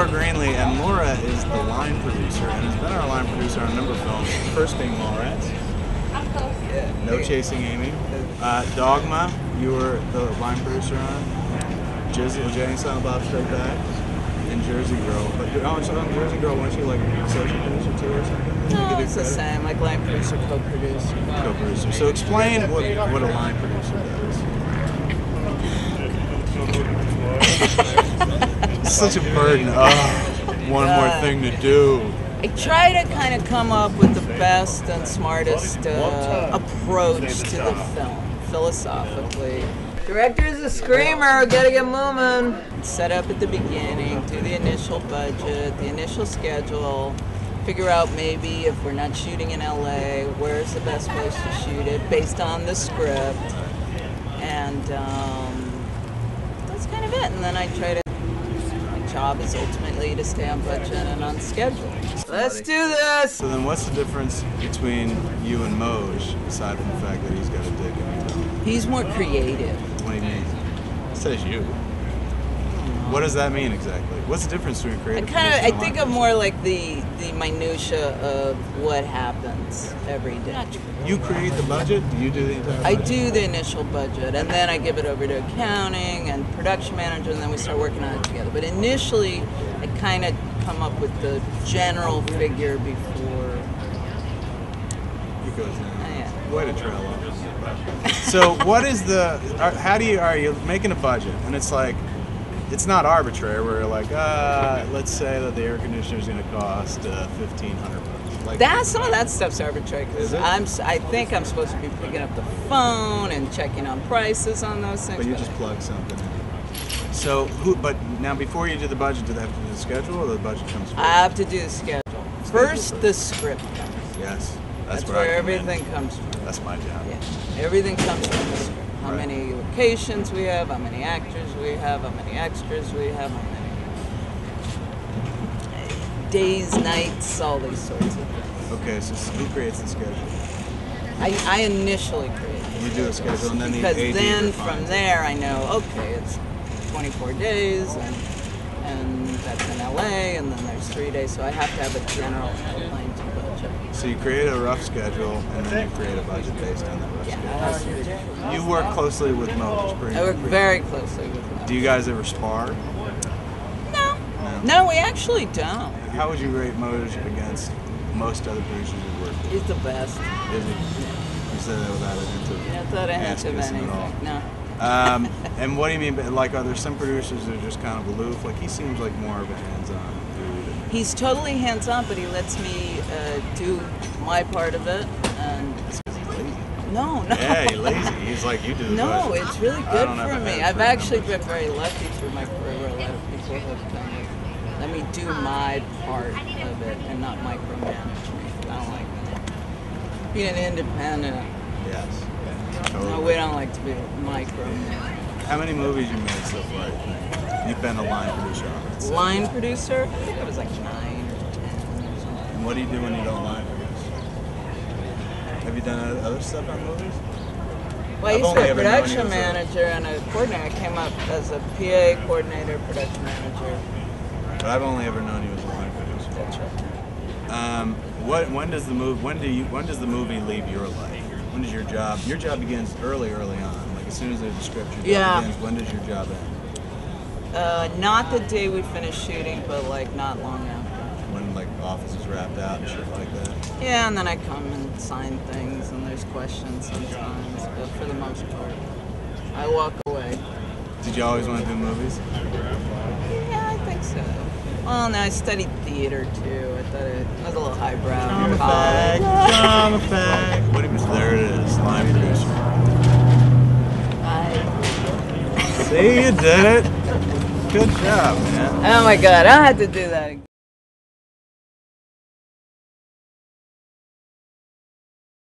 Laura Greenlee, and Laura is the line producer, and has been our line producer on a number of films, first being Mallrats, No Chasing Amy, Dogma, you were the line producer on, Jay and Silent Bob Strike Back, and Jersey Girl. But on Jersey Girl, weren't you like associate producer too or something? No, it's the same, like line producer, co-producer. Co-producer. So explain what a line producer does. Such a burden. Oh, one more thing to do. I try to kind of come up with the best and smartest approach to the film, philosophically. Director's a screamer, gotta get moving. Set up at the beginning, do the initial budget, the initial schedule, figure out maybe if we're not shooting in LA, where's the best place to shoot it based on the script. And that's kind of it. And then I try to, my job is ultimately to stay on budget and on schedule. Let's do this! So then what's the difference between you and Moj, aside from the fact that he's got a dick in his mouth? He's more creative. What do you mean? It says you. What does that mean exactly? What's the difference between creative? I think of more like the minutia of what happens every day. You create the budget? Do you do the entire budget? I do the initial budget, and then I give it over to accounting and production manager, and then we start working on it together. But initially, I kind of come up with the general figure before. It goes down. Way to trail off. So what is the? How do you? Are you making a budget, and it's like? It's not arbitrary. We're like, let's say that the air conditioner is going to cost $1,500. Like some of that stuff's arbitrary because I think I'm supposed to be picking up the phone and checking on prices on those things. But you just plug something in. So But now, before you do the budget, do they have to do the schedule, or the budget comes first? I have to do the schedule. First, the script comes. Yes, that's where everything comes from. That's my job. Yeah, everything comes from the script. How many locations we have, how many actors we have, how many extras we have, how many days, nights, all these sorts of things. Okay, so who creates the schedule? I initially create it. You do a schedule, and then because then from there I know, okay, it's 24 days, and that's in LA, and then there's 3 days, so I have to have a general outline to budget. So you create a rough schedule, and then you create a budget based on that rough schedule. You work closely with Moj. I work very closely with Moj. Do you guys ever spar? No, we actually don't. How would you rate Moj against most other producers you've worked with? He's the best. Is he? You said that without it into without a hint of anything. No. And what do you mean? Like, are there some producers that are just kind of aloof? Like, he seems like more of a hands-on dude. He's totally hands-on, but he lets me do my part of it. And it's because he's lazy. No. Yeah, he's lazy. He's like, you do the No, budget. it's really good for me. I've actually been very lucky through my career where a lot of people have let me do my part of it and not micromanage me. I don't like that. Being an independent. Yes. Totally. No, we don't like to be micromanaged. How many movies you made so far? You've been a line producer on it. Line producer? I think it was like 9 or 10 or something. And what do you do when you don't line produce? Have you done other stuff on movies? Well, I used to be a production manager and a coordinator. I came up as a PA coordinator, production manager. But I've only ever known you as a line producer. That's right. When does the movie leave your life? When does your job? Your job begins early on. Like as soon as there's a script, your job begins. When does your job end? Not the day we finish shooting, but like not long after. When like office is wrapped out and shit like that. Yeah, and then I come and sign things, and there's questions sometimes, but for the most part, I walk away. Did you always want to do movies? Yeah, I think so. Well, no, I studied theater too. I thought it was a little highbrow. Drama fag. What do you mean? There it is, line producer. See, you did it. Good job, man. Oh my God, I had to do that again.